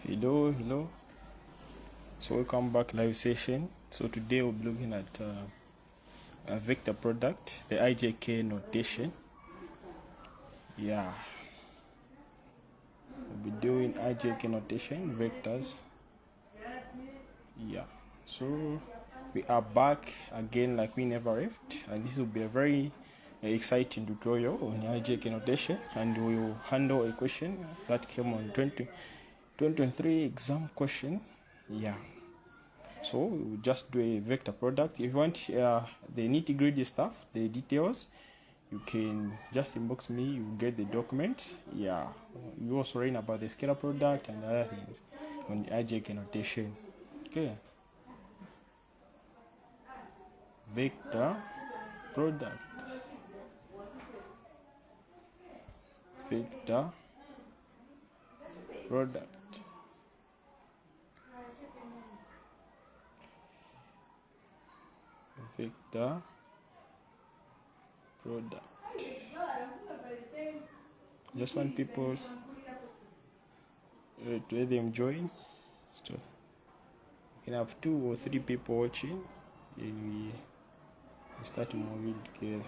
Hello. So welcome back live session. So today we'll be looking at a vector product, the Ijk notation. Yeah, we'll be doing Ijk notation vectors. Yeah, so we are back again like we never left, and this will be a very exciting tutorial on Ijk notation, and we will handle a question that came on 2023 exam question. Yeah. So we just do a vector product. If you want the nitty-gritty stuff, the details, you can just inbox me, you get the documents. Yeah, you also learn about the scalar product and other things on the Ijk notation. Okay, vector product, vector product. Vector product. Just want people to let them join. So you can have 2 or 3 people watching, and we start moving together.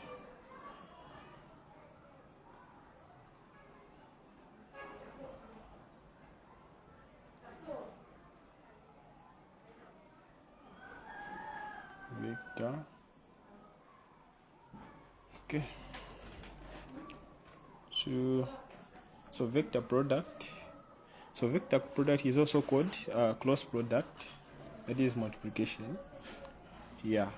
Vector. Okay. So vector product. So vector product is also called cross product. That is multiplication. Yeah.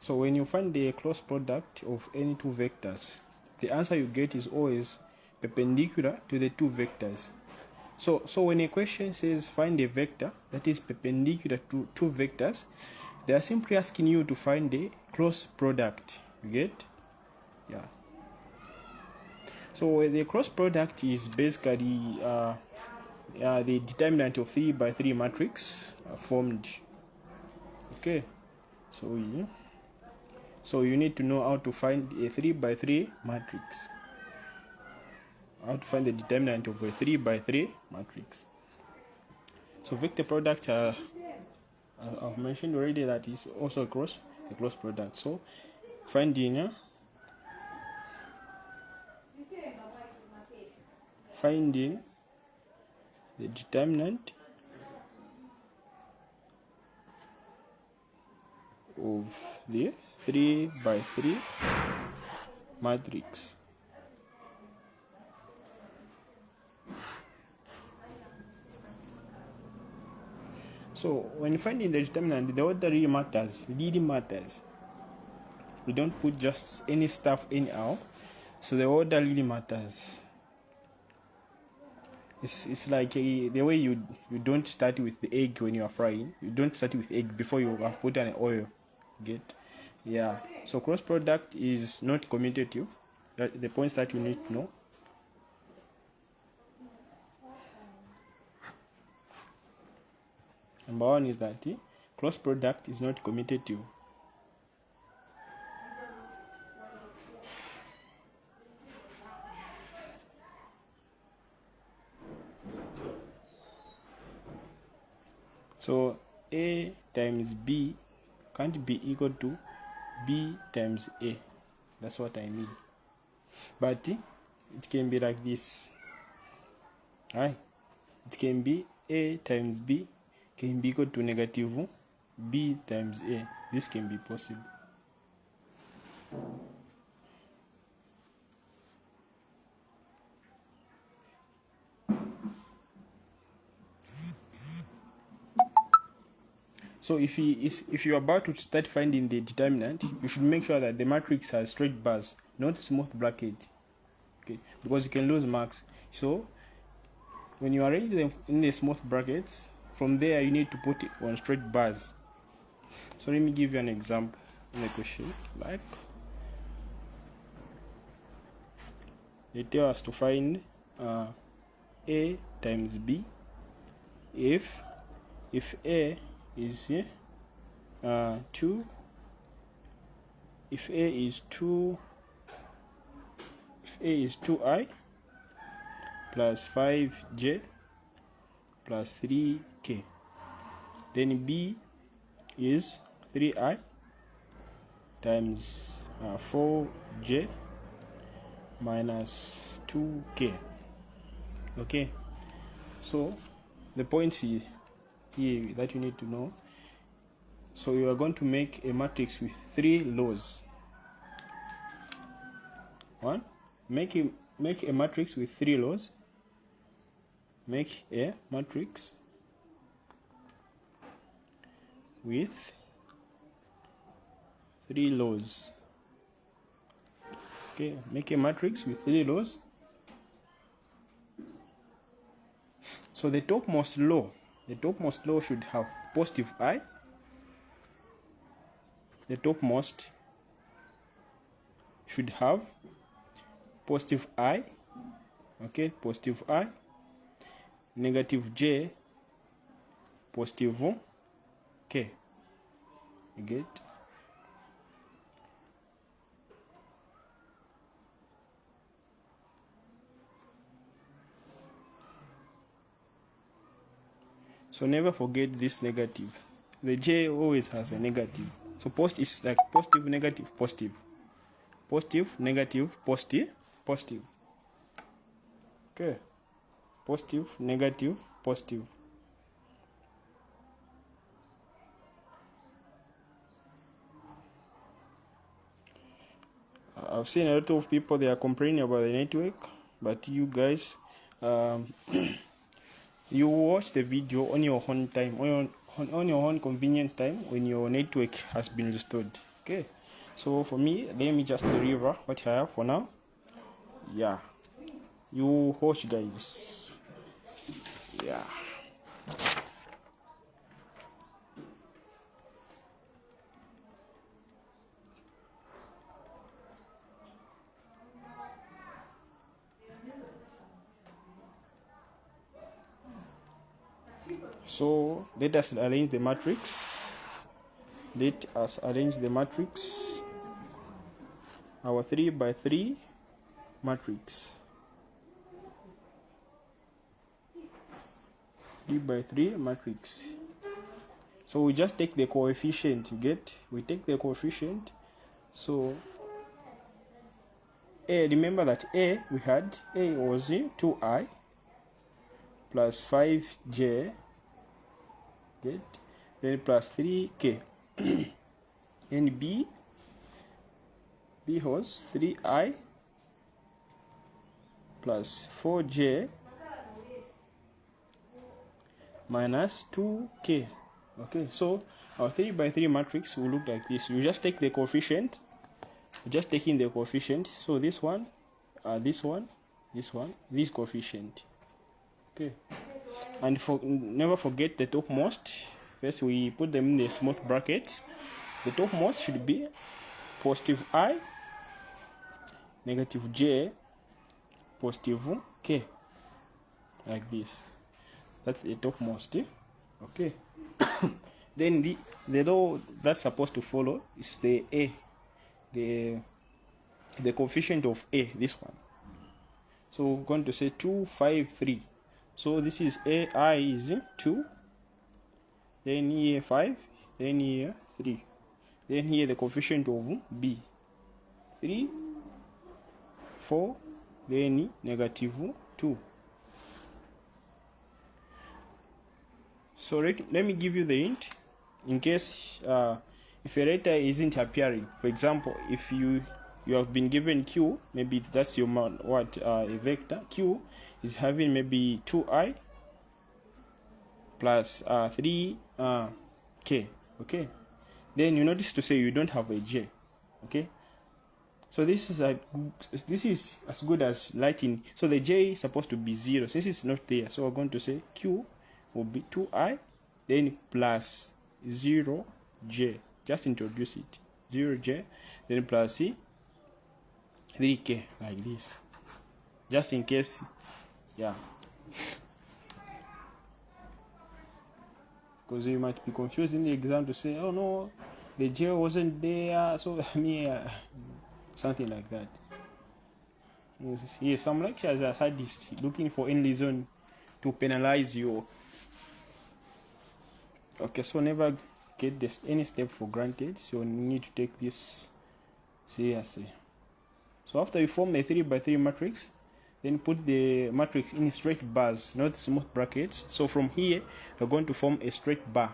So when you find the cross product of any 2 vectors, the answer you get is always perpendicular to the 2 vectors. So when a question says find a vector that is perpendicular to 2 vectors, they are simply asking you to find the cross product. You get? Yeah. So the cross product is basically the determinant of 3 by 3 matrix formed. Okay. So you need to know how to find a 3 by 3 matrix. How to find the determinant of a 3 by 3 matrix. So vector product, I've mentioned already that is also a cross product. So finding the determinant of the 3 by 3 matrix. So when finding the determinant, the order really matters. We don't put just any stuff anyhow. So the order really matters. It's like the way you don't start with the egg when you are frying. You don't start with egg before you have put an oil. Get? Yeah. So cross product is not commutative. That the points that you need to know. Number 1 is that cross product is not commutative. So A times B can't be equal to B times A. That's what I mean. But it can be like this. Right? It can be A times B can be equal to negative B times A. This can be possible. So if you're about to start finding the determinant, you should make sure that the matrix has straight bars, not smooth bracket. Okay, because you can lose marks. So when you arrange them in the smooth brackets, from there you need to put it on straight bars. So let me give you an example in the question. Like they tell us to find A times B if A is 2, if A is 2I plus 5J plus 3k. Then b is 3i times 4j minus 2k. Okay, so the points here that you need to know. So you are going to make a matrix with 3 rows. One, make a matrix with 3 rows. Make a matrix with 3 rows. Okay, make a matrix with 3 rows. So the topmost row should have positive I. The topmost should have positive I. Okay, positive I, negative j, positive k. You get? So never forget this negative. The j always has a negative. So post is like positive, negative, positive. Positive, negative, positive, positive. Okay. Positive, negative, positive. I've seen a lot of people, they are complaining about the network, but you guys, you watch the video on your own time, on your own convenient time when your network has been restored. Okay, so for me, let me just deliver what I have for now. Yeah, you watch, guys. Yeah. So let us arrange the matrix. Let us arrange the matrix. Our 3 by 3 matrix. 3 by 3 matrix. So we just take the coefficient. You get? We take the coefficient. So A, remember that A we had, A was 2i plus 5j, get, then plus 3k. And B was 3i plus 4j minus 2k. Okay, so our 3 by 3 matrix will look like this. You just take the coefficient, just taking the coefficient. So this one, this coefficient. Okay, and never forget the topmost. First we put them in the smooth brackets. The topmost should be positive I, negative j, positive k, like this. That's the topmost. Okay. Then the row that's supposed to follow is the A, the coefficient of A, this one. So we're going to say 2, 5, 3. So this is AI is 2, then here 5, then here 3, then here the coefficient of B, 3, 4, then negative 2. So let me give you the hint in case if a letter isn't appearing. For example, if you have been given Q, maybe that's your a vector. Q is having maybe 2i plus 3k. Okay, then you notice to say you don't have a j. Okay, so this is as good as lighting. So the j is supposed to be 0 since it's not there. So we're going to say Q will be 2i, then plus 0j. Just introduce it, 0j, then plus 3k, like this, just in case. Yeah, because you might be confused in the exam to say, oh no, the j wasn't there, so something like that. Yes, some lecturers are sadists, looking for any reason to penalize you. Okay, so never get this any step for granted, so you need to take this seriously. So after you form a 3 by 3 matrix, then put the matrix in straight bars, not smooth brackets. So from here we're going to form a straight bar.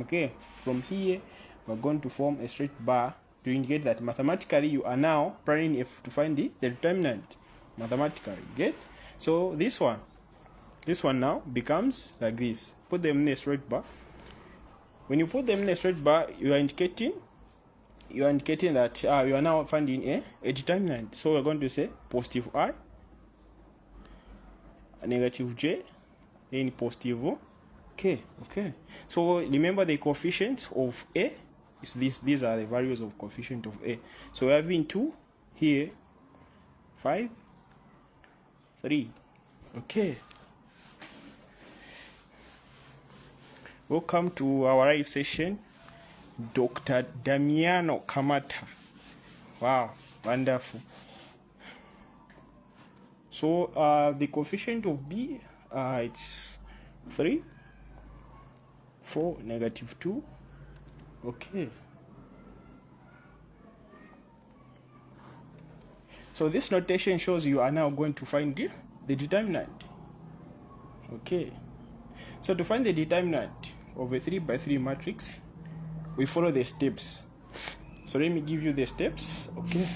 Okay, from here we're going to form a straight bar to indicate that mathematically you are now planning to find the determinant mathematically. Get? So this one now becomes like this. Put them in a straight bar. When you put them in a straight bar, you are indicating that you are now finding a determinant. So we're going to say positive I, negative j, then positive k. Okay. So remember the coefficients of a is this. These are the values of coefficient of a. So we're having 2 here, 5, 3. Okay. Welcome to our live session, Dr. Damiano Kamata. Wow, wonderful. So the coefficient of b, it's 3, 4, negative 2. Okay. So this notation shows you are now going to find the determinant. Okay. So to find the determinant of a 3 by 3 matrix, we follow the steps. So let me give you the steps. Okay.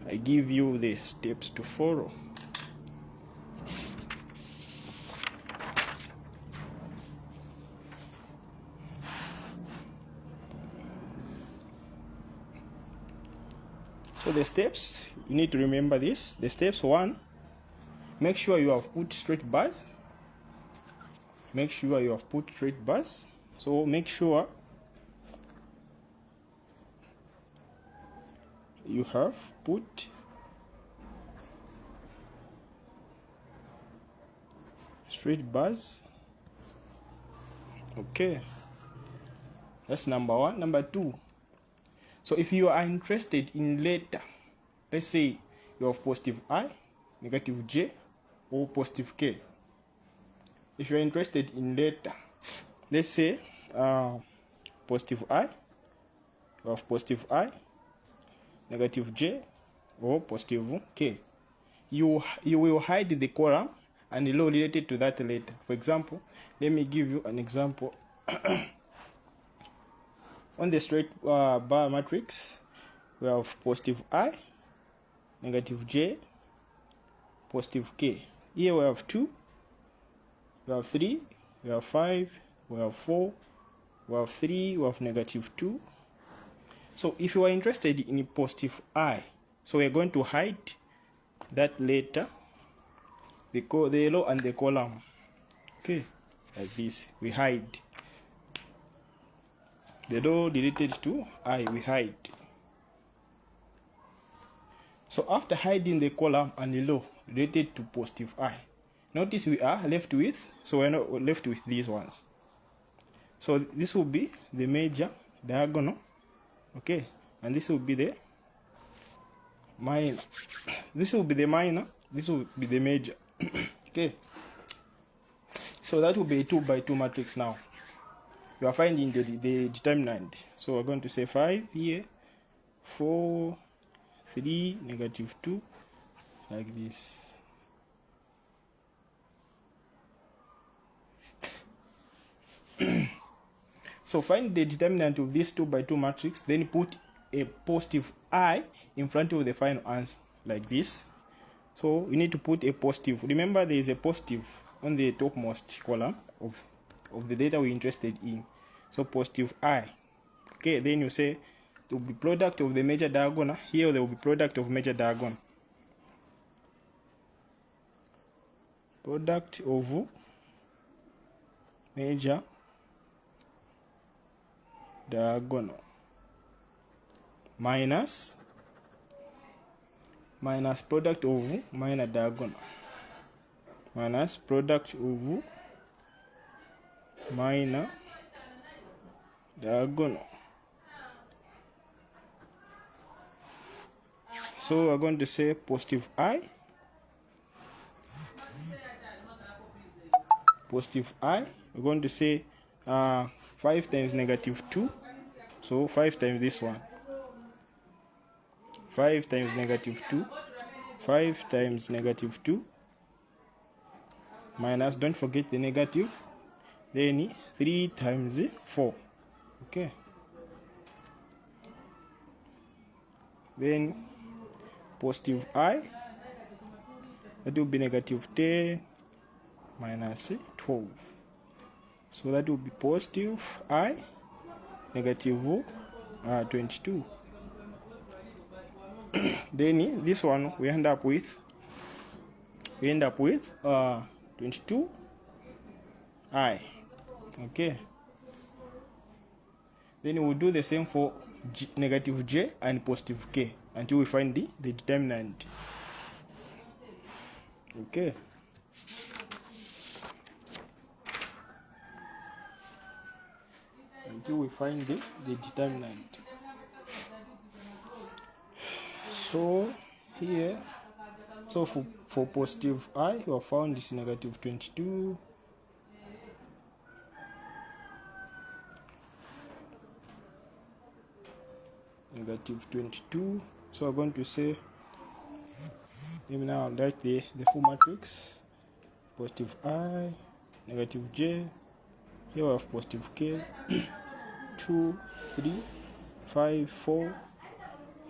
I give you the steps to follow. So the steps, you need to remember this. The steps: 1, make sure you have put straight bars. Make sure you have put straight bars. So make sure you have put straight bars. Okay, that's number 1. Number 2, so if you are interested in later, let's say you have positive I, negative j, or positive k. If you're interested in later, let's say positive I, you have positive I, negative j, or positive k. You will hide the column and the row related to that later. For example, let me give you an example. On the straight bar matrix, we have positive I, negative j, positive k. Here we have 2, we have 3, we have 5, we have 4, we have 3, we have negative 2. So if you are interested in positive I, so we are going to hide that letter, the row and the column. Okay, like this. We hide the row related to I, we hide. So after hiding the column and the row related to positive I, notice we are left with, so we're not left with these ones. So this will be the major diagonal. Okay, and this will be the minor. This will be the minor, this will be the major. Okay, so that will be a 2 by 2 matrix. Now you are finding the determinant. So we're going to say 5 here, 4, 3, negative 2, like this. So find the determinant of this 2 by 2 matrix, then put a positive I in front of the final answer, like this. So you need to put a positive. Remember, there is a positive on the topmost column of the data we're interested in. So positive I. Okay, then you say it will be product of the major diagonal. Here there will be product of major diagonal. Product of major diagonal minus product of minor diagonal minus product of minor diagonal. So we're going to say positive I, we're going to say 5 times negative 2, so 5 times this one, 5 times negative 2, 5 times negative 2, minus, don't forget the negative, then 3 times 4, okay, then positive I, that will be negative 10 minus 12, so that will be positive I, negative 22. Then this one we end up with 22 I, okay. Then we'll do the same for negative j and positive k until we find the determinant, okay. Until we find the determinant. So here, so for positive I, we have found this negative 22, negative 22. So we're going to say, let me now write the full matrix. Positive I, negative j, here we have positive k, 2, 3, 5, 4,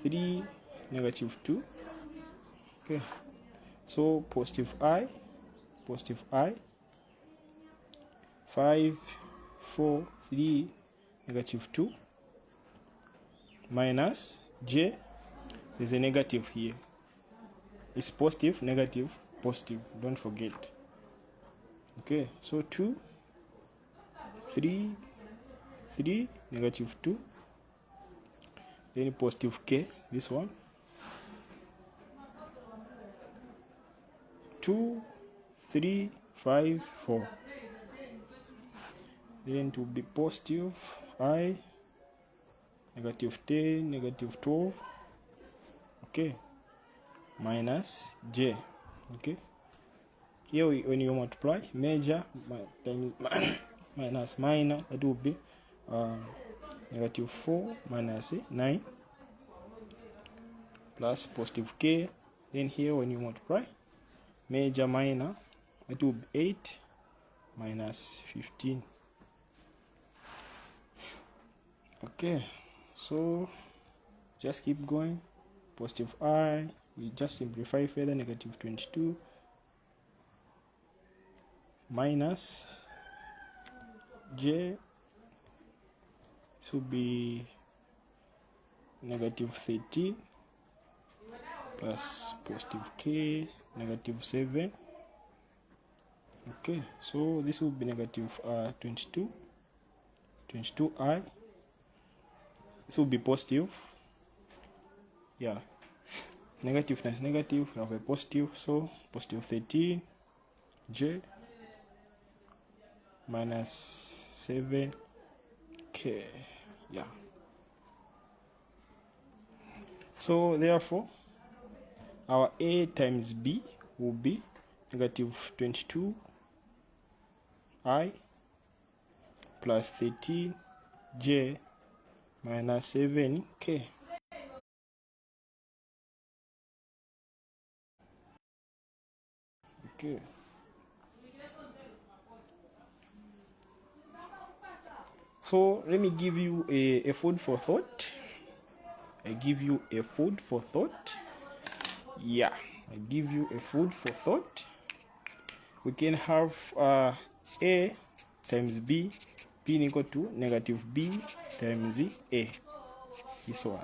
3, negative 2, okay. So positive I, 5, 4, 3, negative 2, minus j, there's a negative here, it's positive, negative, positive, don't forget, okay. So 2, 3, 3, negative 2, then positive k, this one, 2, 3, 5, 4, then to be positive I, negative 10, negative 12, okay, minus j, okay. Here when you multiply major minus minor, that will be negative 4 minus 9 plus positive k. Then here when you multiply major minor, that will be 8 minus 15, okay. So just keep going. Positive I, we just simplify further, negative 22 minus j, this will be negative 13 plus positive k, negative 7, okay. So this will be negative 22 I, this will be positive, yeah, negative times negative, we have a positive, so positive 13 j minus 7 k, yeah. So therefore our A times B will be negative 22 I plus 13 j minus 7 k. Okay. So let me give you a food for thought. I give you a food for thought. Yeah, I give you a food for thought. We can have A times B being equal to negative B times A. This one.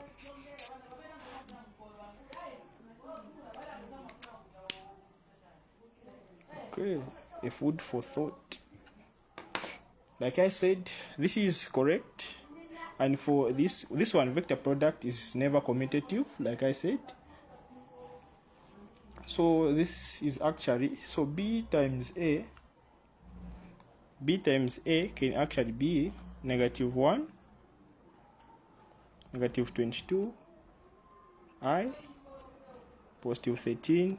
Okay, a food for thought. Like I said, this is correct. And for this one, vector product is never commutative, like I said. So this is actually, so B times A can actually be negative 1, negative 22 I, positive 13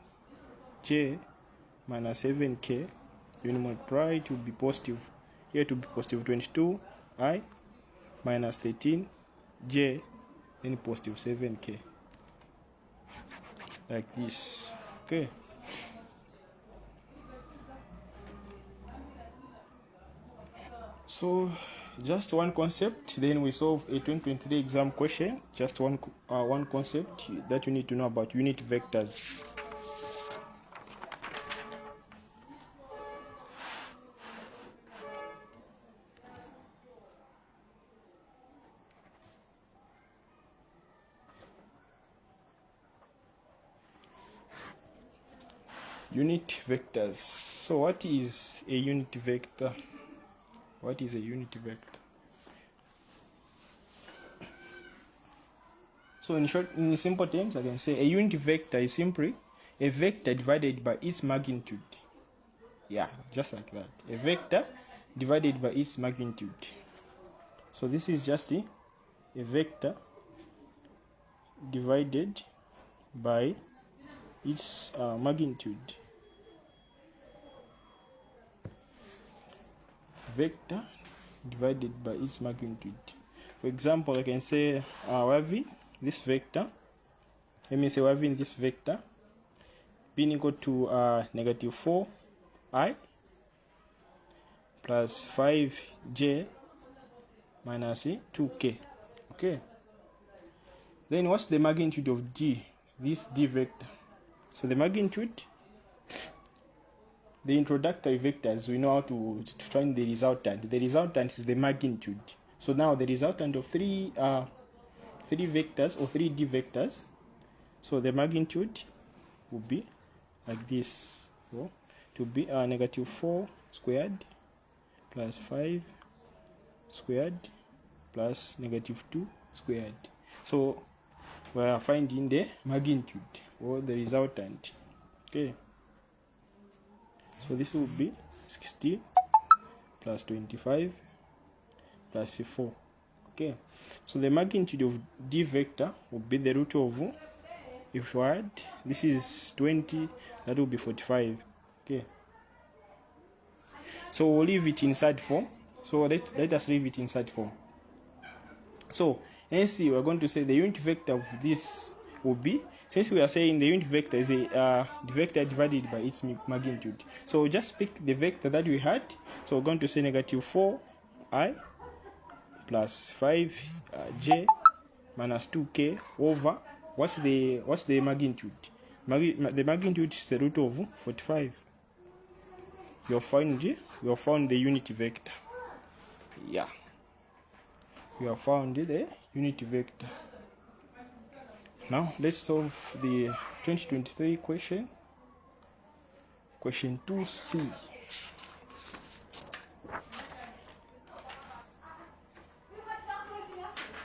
J minus 7K. You multiply, it will be positive here to be positive 22 I minus 13 j, then positive 7k, like this. Okay, so just one concept, then we solve a 2023 exam question. Just one concept that you need to know about unit vectors. Unit vectors. So what is a unit vector? What is a unit vector? So in short, in simple terms, I can say a unit vector is simply a vector divided by its magnitude. Yeah, just like that. A vector divided by its magnitude. So this is just a vector divided by its magnitude. Vector divided by its magnitude. For example, I can say we're having this vector. Let me say we're having this vector being equal to negative 4i plus 5j minus 2k. Okay. Then what's the magnitude of d? This d vector. So the magnitude, the introductory vectors, we know how to find the resultant. The resultant is the magnitude. So now the resultant of three vectors or 3D vectors. So the magnitude will be like this. So to be negative 4 squared plus 5 squared plus negative 2 squared. So we are finding the magnitude or the resultant. Okay. So this will be 16 plus 25 plus 4. Okay. So the magnitude of d vector will be the root of, if we add, this is 20, that will be 45. Okay. So we'll leave it inside form. So let us leave it inside form. So hence we are going to say the unit vector of this will be, since we are saying the unit vector is the vector divided by its magnitude. So we'll just pick the vector that we had. So we're going to say negative 4i plus 5j minus 2k over what's the magnitude? The magnitude is the root of 45. You have found the unit vector. Yeah. We have found the unit vector. Now let's solve the 2023 question. Question 2C.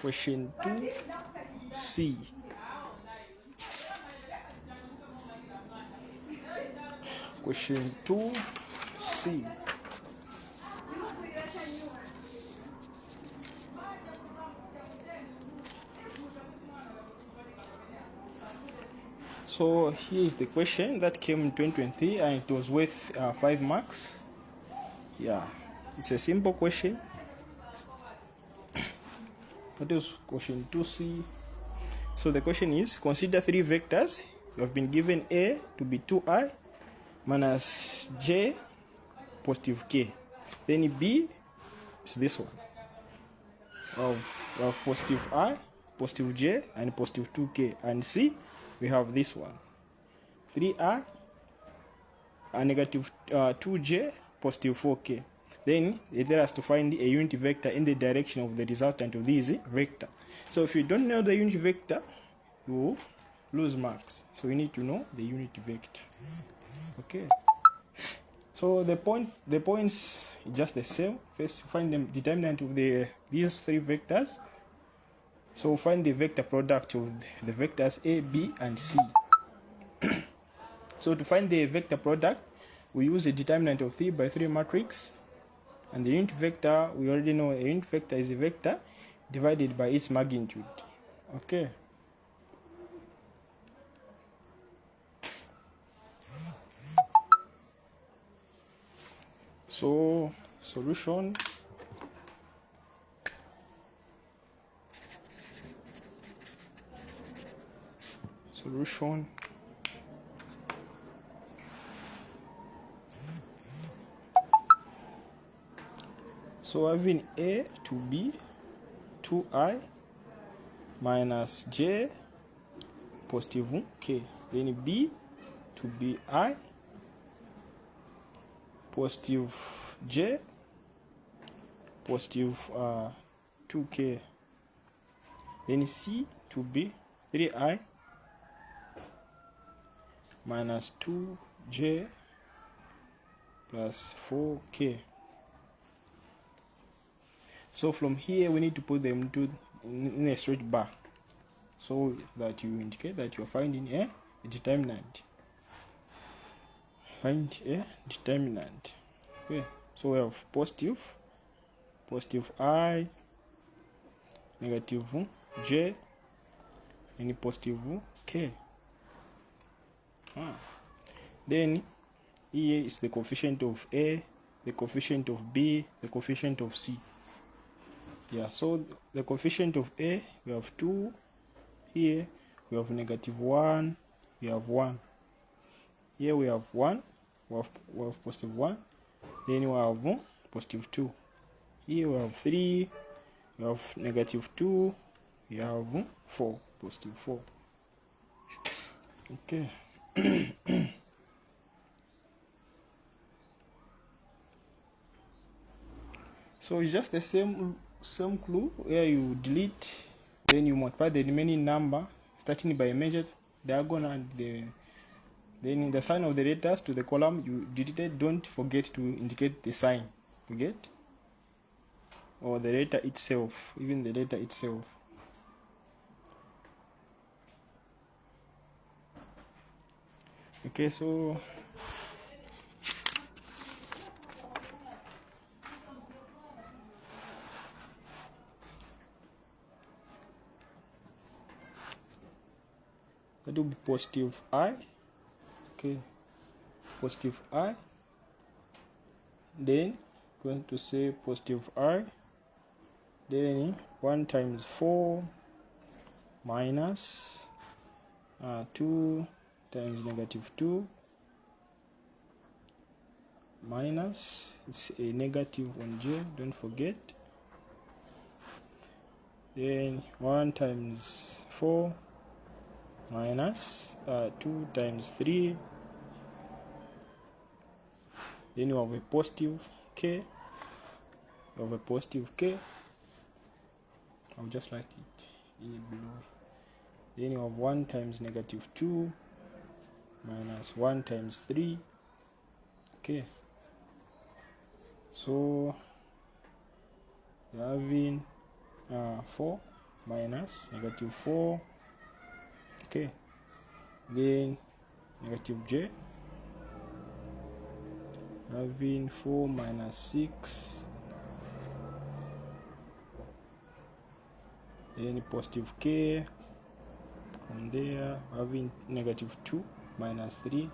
Question 2C. Question 2C. So here is the question that came in 2023 and it was worth 5 marks. Yeah, it's a simple question. That is question 2C. So the question is, consider 3 vectors. You have been given A to be 2i minus j positive k. Then B is this one of positive I, positive j, and positive 2k. And C, we have this one, 3i and negative 2j, positive 4k. Then it tells us to find a unit vector in the direction of the resultant of this vector. So if you don't know the unit vector, you lose marks. So you need to know the unit vector. Okay. So the points is just the same. First, find the determinant of these 3 vectors. So find the vector product of the vectors A, B, and C. So to find the vector product, we use a determinant of 3 by 3 matrix. And the unit vector, we already know a unit vector is a vector divided by its magnitude. Okay. So solution. So having a to b 2I minus j positive 1k, then b to bi positive j positive 2k, then c to b 3I minus 2j plus 4k. So from here we need to put them in a straight bar, so that you indicate that you are finding a determinant. Find a determinant. Okay, so we have positive I, negative j, and positive k. Then here is the coefficient of a, the coefficient of b, the coefficient of c. Yeah, so the coefficient of a, we have 2 here, we have negative 1, we have 1 here, we have 1, we have positive 1, then we have positive 2 here, we have 3, we have negative 2, we have 4, positive 4. Okay. So it's just the same clue where you delete, then you multiply the remaining number starting by a measured diagonal, and then the sign of the letters to the column you deleted. Don't forget to indicate the sign, you get, or the letter itself, even the letter itself. Okay, so that will be positive I. Okay, positive I, then going to say positive I, then 1 times 4 minus 2 times negative 2 minus, it's a negative on j, don't forget, then 1 times 4 minus 2 times 3, then you have a positive k, I'll just write it here below, then you have 1 times negative 2 minus 1 times 3. Okay, so you're having 4 minus negative 4. Okay, then negative j, having 4 minus 6, then positive k, from there having negative 2 minus 3.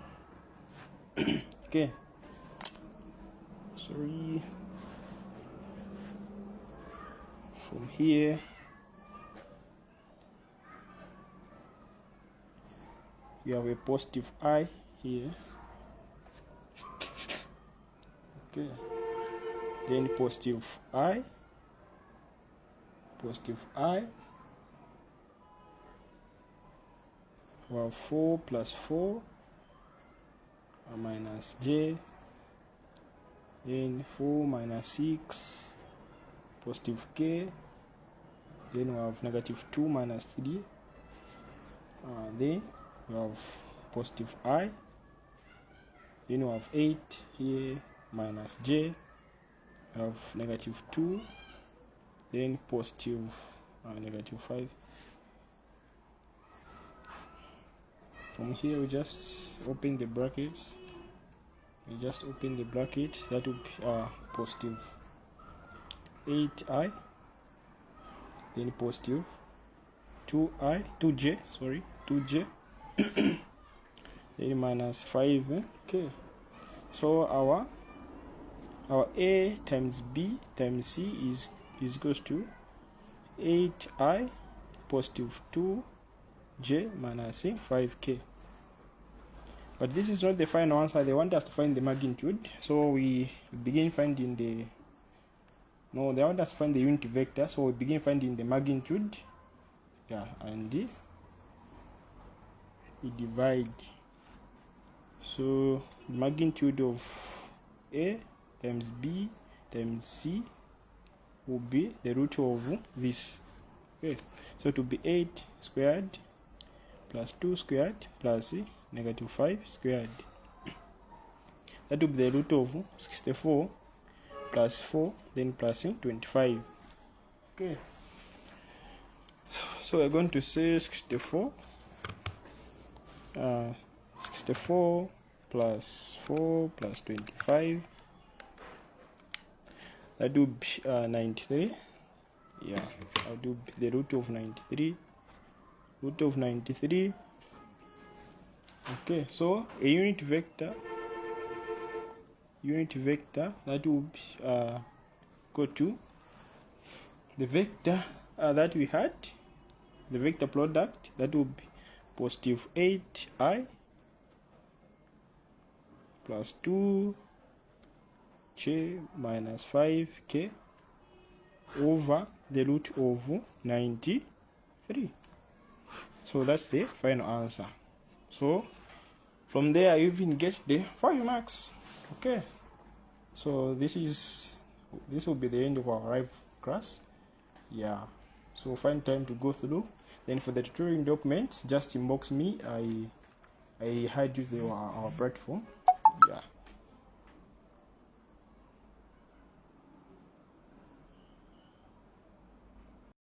Okay, sorry, from here you have a positive I here. Okay, then positive I, we have 4 plus 4 minus j, then 4 minus 6, positive k, then we have negative 2 minus 3, then we have positive I, then we have 8 here minus j, we have negative 2, then positive negative 5. From here we just open the brackets, that will be positive 8I, then positive 2j, then minus 5. Okay, so our our a times b times c is equals to 8I positive 2j minus 5k. But this is not the final answer. They want us to find the magnitude, so we begin finding they want us to find the unit vector, so we begin finding the magnitude. Yeah, and we divide. So the magnitude of a times b times c will be the root of this. Okay, so to be 8 squared plus 2 squared plus negative 5 squared. That will be the root of 64 plus 4 then plus 25. Okay, so we're going to say 64 plus 4 plus 25. That will be 93. Yeah, I'll do the root of 93. Root of 93. Okay, so a unit vector that will be go to the vector that we had, the vector product, that will be positive 8I plus 2j minus 5k over the root of 93. So that's the final answer. So from there you even get the 5 marks. Okay, so this will be the end of our live class. Yeah, so find time to go through. Then for the tutorial documents, just inbox me. I had used our platform. Yeah.